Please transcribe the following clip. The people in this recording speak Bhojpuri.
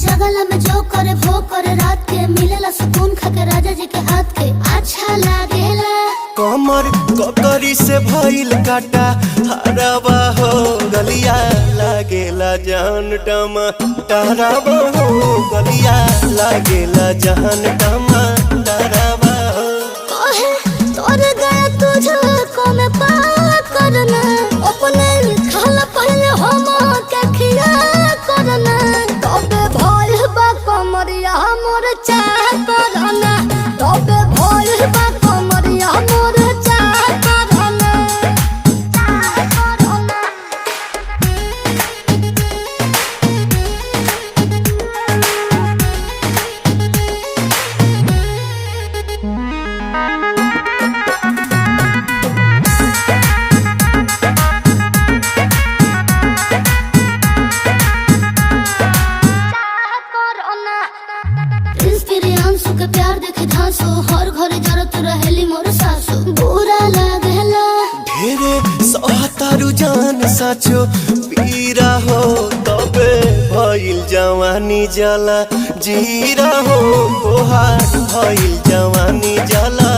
जगला में जो करे वो करे रात के मिलेला सुकून खाके राजा जी के हाथ के अच्छा लागेला। कमर ककरी से भइल काटा हराबा हो गलिया लागेला जान टमा डराबा हो गलिया लागेला जान टमा डराबा हो। कहे तोर गया तुझको मैं पावा करना अपने खाला पहले हम के खिया करना तबे भइल बा कमरिया मोर चाह करना तबे भइल बा कमरिया मोर चाह करना चाह करना। प्रियांशु के प्यार देखे धांसो हर घरे जरत रहेली मोर सासु बुरा लागेला। ढेरे सहतारू जान साचो पीरा हो तबे भइल जवानी जला जीरा हो तोहार भइल जवानी जला।